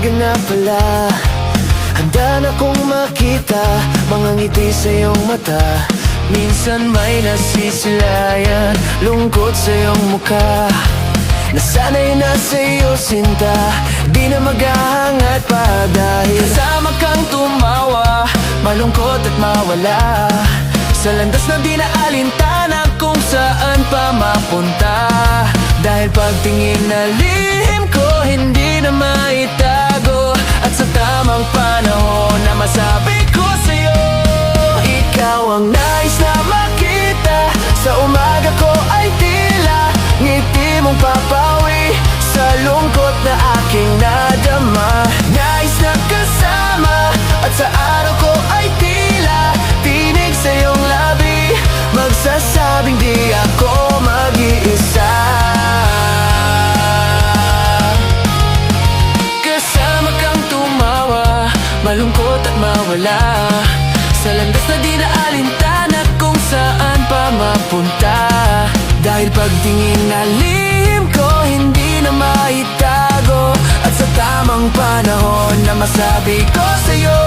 umaga na pala, handa na kong makita mga ngiti sa iyong mata. Minsan may nasisilayan, lungkot sa iyong mukha. Nasanay na sa'yo sinta, di na maghahangat pa. Dahil kasama kang tumawa, malungkot at mawala, sa landas na di na alintana kung saan pa mapunta. Dahil pagtingin na lihim ko, hindi na maitago, at sa tamang panahon na masabi ko sa'yo, ikaw ang nais na makita. Sa umaga ko ay tila ngiti mong papawi sa lungkot na aking nadama. Nais na kasama, at sa araw ko ay tila tinig sa iyong labi, magsasabing di ako mag-iisa. Kasama kang tumawa, malungkot at mawala, sa landas na di na alintana kung saan pa mapunta. Dahil pagtingin na lihim ko, hindi na maitago, at sa tamang panahon na masabi ko sa'yo,